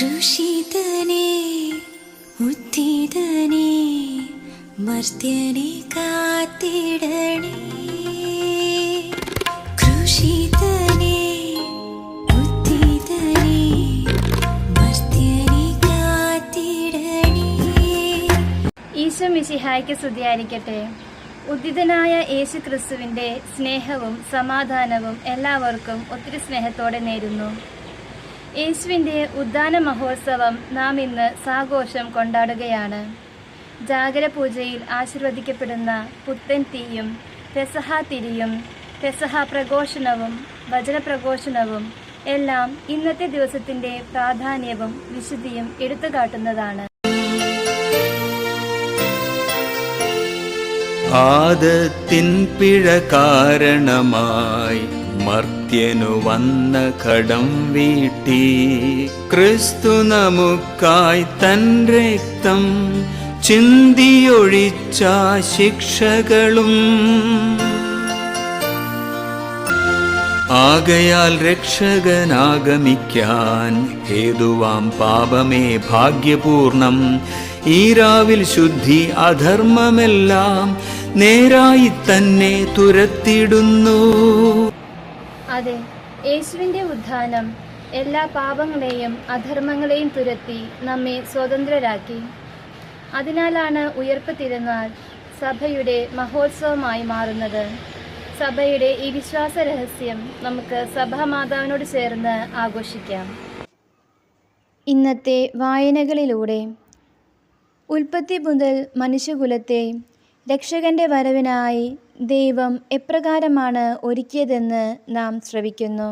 ക്രൂശിതനേ ഉദ്ധിതനേ മർത്യനെ കാത്തിടണേ. ക്രൂശിതനേ ഉദ്ധിതനേ മർത്യനെ കാത്തിടണേ. ഈശോ മിശിഹായ്ക്ക് സ്തുതിയായിരിക്കട്ടെ. ഉദ്ധിതനായ യേശു ക്രിസ്തുവിൻ്റെ സ്നേഹവും സമാധാനവും എല്ലാവർക്കും ഒത്തിരി സ്നേഹത്തോടെ നേരുന്നു. യേശുവിൻ്റെ ഉദ്ധാന മഹോത്സവം നാം ഇന്ന് സാഘോഷം കൊണ്ടാടുകയാണ്. ജാഗര പൂജയിൽ ആശീർവദിക്കപ്പെടുന്ന പുത്തൻ തീയും പെസഹ തിരിയും പെസഹ പ്രഘോഷണവും വചനപ്രഘോഷണവും എല്ലാം ഇന്നത്തെ ദിവസത്തിൻ്റെ പ്രാധാന്യവും വിശുദ്ധിയും എടുത്തുകാട്ടുന്നതാണ്. ആദത്തിൻ പിഴ കാരണമായി മർത്യനു വന്ന കടം വീട്ടി ക്രിസ്തു നമുക്കായി തൻ രക്തം ചിന്തിയൊഴിച്ച ശിക്ഷകളും ആകയാൽ രക്ഷകനാഗമിക്കാൻ ഹേതുവാം പാപമേ ഭാഗ്യപൂർണം. ഈ രാവിൽ ശുദ്ധി അധർമ്മമെല്ലാം നേരായി തന്നെ തുരത്തിടുന്നു. അതെ, യേശുവിൻ്റെ ഉദ്ധാനം എല്ലാ പാപങ്ങളെയും അധർമ്മങ്ങളെയും തുരത്തി നമ്മെ സ്വതന്ത്രരാക്കി. അതിനാലാണ് ഉയർപ്പ് തിരുനാൾ സഭയുടെ മഹോത്സവമായി മാറുന്നത്. സഭയുടെ ഈ വിശ്വാസ രഹസ്യം നമുക്ക് സഭാമാതാവിനോട് ചേർന്ന് ആഘോഷിക്കാം. ഇന്നത്തെ വായനകളിലൂടെ ഉൽപ്പത്തി മുതൽ മനുഷ്യകുലത്തെ രക്ഷകന്റെ വരവിനായി ദൈവം എപ്രകാരമാണ് ഒരുക്കിയതെന്ന് നാം ശ്രവിക്കുന്നു.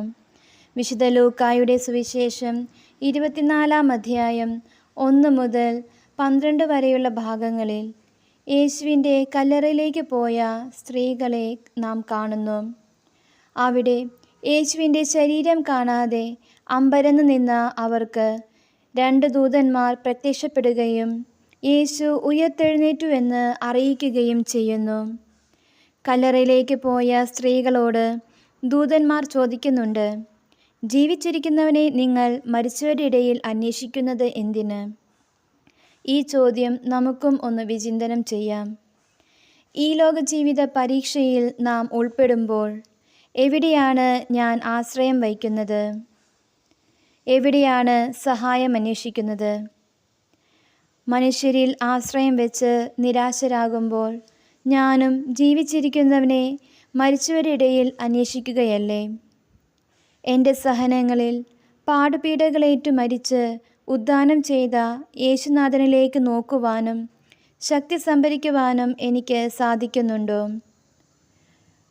വിശുദ്ധ ലൂക്കായുടെ സുവിശേഷം 24-ാം അധ്യായം 1 മുതൽ 12 വരെയുള്ള ഭാഗങ്ങളിൽ യേശുവിൻ്റെ കല്ലറയിലേക്ക് പോയ സ്ത്രീകളെ നാം കാണുന്നു. അവിടെ യേശുവിൻ്റെ ശരീരം കാണാതെ അമ്പരന്ന് നിന്ന അവർക്ക് 2 ദൂതന്മാർ പ്രത്യക്ഷപ്പെടുകയും യേശു ഉയർത്തെഴുന്നേറ്റുവെന്ന് അറിയിക്കുകയും ചെയ്യുന്നു. കല്ലറയിലേക്ക് പോയ സ്ത്രീകളോട് ദൂതന്മാർ ചോദിക്കുന്നുണ്ട്, ജീവിച്ചിരിക്കുന്നവനെ നിങ്ങൾ മരിച്ചവരുടെ ഇടയിൽ അന്വേഷിക്കുന്നത് എന്തിന്? ഈ ചോദ്യം നമുക്കും ഒന്ന് വിചിന്തനം ചെയ്യാം. ഈ ലോക ജീവിത പരീക്ഷയിൽ നാം ഉൾപ്പെടുമ്പോൾ എവിടെയാണ് ഞാൻ ആശ്രയം വയ്ക്കുന്നത്? എവിടെയാണ് സഹായം അന്വേഷിക്കുന്നത്? മനുഷ്യരിൽ ആശ്രയം വെച്ച് നിരാശരാകുമ്പോൾ ഞാനും ജീവിച്ചിരിക്കുന്നവനെ മരിച്ചവരുടെ ഇടയിൽ അന്വേഷിക്കുകയല്ലേ? എൻ്റെ സഹനങ്ങളിൽ പാടുപീഡകളേറ്റു മരിച്ച് ഉദ്ധാനം ചെയ്ത യേശുനാഥനിലേക്ക് നോക്കുവാനും ശക്തി സംഭരിക്കുവാനും എനിക്ക് സാധിക്കുന്നുണ്ടോ?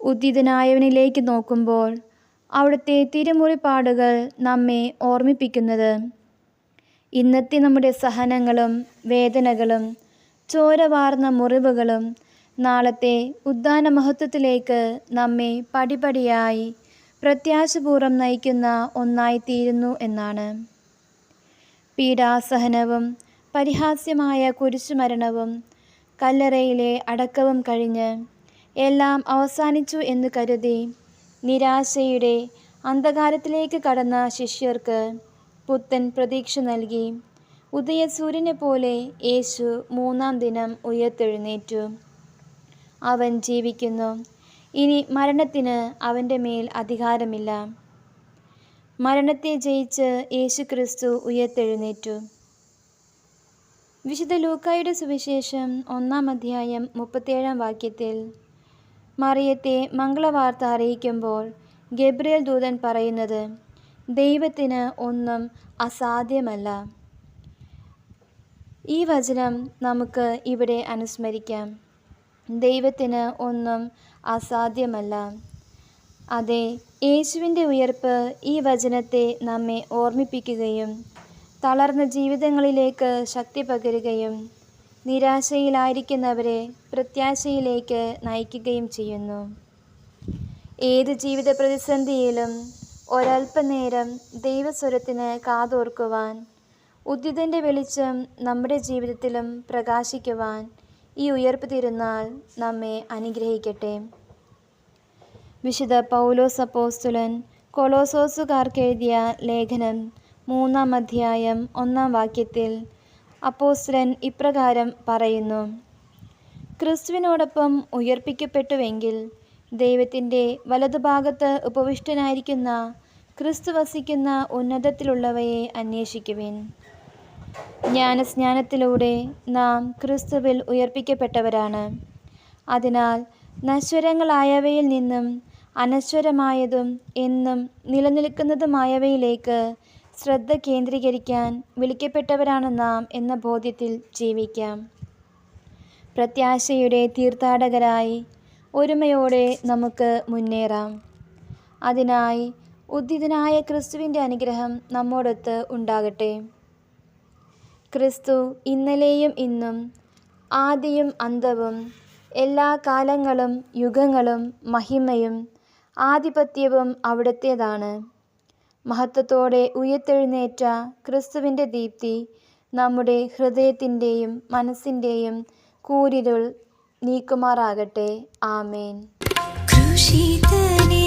ഉദ്ധിതനായവനിലേക്ക് നോക്കുമ്പോൾ അവിടുത്തെ തിരുമുറിപ്പാടുകൾ നമ്മെ ഓർമ്മിപ്പിക്കുന്നത് ഇന്നത്തെ നമ്മുടെ സഹനങ്ങളും വേദനകളും ചോര വാർന്ന മുറിവുകളും നാളത്തെ ഉദ്ധാന മഹത്വത്തിലേക്ക് നമ്മെ പടിപടിയായി പ്രത്യാശപൂർവ്വം നയിക്കുന്ന ഒന്നായിത്തീരുന്നു എന്നാണ്. പീഡാസഹനവും പരിഹാസ്യമായ കുരിശുമരണവും കല്ലറയിലെ അടക്കവും കഴിഞ്ഞ് എല്ലാം അവസാനിച്ചു എന്ന് കരുതി നിരാശയുടെ അന്ധകാരത്തിലേക്ക് കടന്ന ശിഷ്യർക്ക് പുത്തൻ പ്രതീക്ഷ നൽകി ഉദയസൂര്യനെ പോലെ യേശു 3-ാം ദിനം ഉയർത്തെഴുന്നേറ്റു. അവൻ ജീവിക്കുന്നു. ഇനി മരണത്തിന് അവൻ്റെ മേൽ അധികാരമില്ല. മരണത്തെ ജയിച്ച് യേശു ക്രിസ്തു ഉയർത്തെഴുന്നേറ്റു. വിശുദ്ധ ലൂക്കായുടെ സുവിശേഷം 1-ാം അധ്യായം 37-ാം വാക്യത്തിൽ മറിയത്തെ മംഗളവാർത്ത അറിയിക്കുമ്പോൾ ഗബ്രിയേൽ ദൂതൻ പറയുന്നത്, ദൈവത്തിന് ഒന്നും അസാധ്യമല്ല. ഈ വചനം നമുക്ക് ഇവിടെ അനുസ്മരിക്കാം. ദൈവത്തിന് ഒന്നും അസാധ്യമല്ല. അതെ, യേശുവിൻ്റെ ഉയർപ്പ് ഈ വചനത്തെ നമ്മെ ഓർമ്മിപ്പിക്കുകയും തളർന്ന ജീവിതങ്ങളിലേക്ക് ശക്തി പകരുകയും നിരാശയിലായിരിക്കുന്നവരെ പ്രത്യാശയിലേക്ക് നയിക്കുകയും ചെയ്യുന്നു. ഏത് ജീവിത പ്രതിസന്ധിയിലും ഒരൽപ്പനേരം ദൈവസ്വരത്തിന് കാതോർക്കുവാൻ, ഉദ്ധിതൻ്റെ വെളിച്ചം നമ്മുടെ ജീവിതത്തിലും പ്രകാശിക്കുവാൻ ഈ ഉയർപ്പ് തിരുനാൾ നമ്മെ അനുഗ്രഹിക്കട്ടെ. വിശുദ്ധ പൗലോസ് അപ്പോസ്തലൻ കൊളോസോസുകാർക്ക് എഴുതിയ ലേഖനം 3-ാം അധ്യായം 1-ാം വാക്യത്തിൽ അപ്പോസ്തലൻ ഇപ്രകാരം പറയുന്നു: ക്രിസ്തുവിനോടൊപ്പം ഉയർപ്പിക്കപ്പെട്ടുവെങ്കിൽ ദൈവത്തിൻ്റെ വലതുഭാഗത്ത് ഉപവിഷ്ടനായിരിക്കുന്ന ക്രിസ്തു വസിക്കുന്ന ഉന്നതത്തിലുള്ളവയെ അന്വേഷിക്കുവിൻ. ജ്ഞാനസ്നാനത്തിലൂടെ നാം ക്രിസ്തുവിൽ ഉയർപ്പിക്കപ്പെട്ടവരാണ്. അതിനാൽ നശ്വരങ്ങളായവയിൽ നിന്നും അനശ്വരമായതും എന്നും നിലനിൽക്കുന്നതുമായവയിലേക്ക് ശ്രദ്ധ കേന്ദ്രീകരിക്കാൻ വിളിക്കപ്പെട്ടവരാണ് നാം എന്ന ബോധ്യത്തിൽ ജീവിക്കാം. പ്രത്യാശയുടെ തീർത്ഥാടകരായി ഒരുമയോടെ നമുക്ക് മുന്നേറാം. അതിനായി ഉദ്ധിതനായ ക്രിസ്തുവിൻ്റെ അനുഗ്രഹം നമ്മോടൊത്ത് ഉണ്ടാകട്ടെ. ക്രിസ്തു ഇന്നലെയും ഇന്നും ആദിയും അന്തവും എല്ലാ കാലങ്ങളും യുഗങ്ങളും മഹിമയും ആധിപത്യവും അവിടുത്തേതാണ്. മഹത്വത്തോടെ ഉയർത്തെഴുന്നേറ്റ ക്രിസ്തുവിൻ്റെ ദീപ്തി നമ്മുടെ ഹൃദയത്തിൻ്റെയും മനസ്സിൻ്റെയും കൂരിരുൾ നീക്കുമാറാകട്ടെ. ആമേൻ. ക്രൂശിതനേ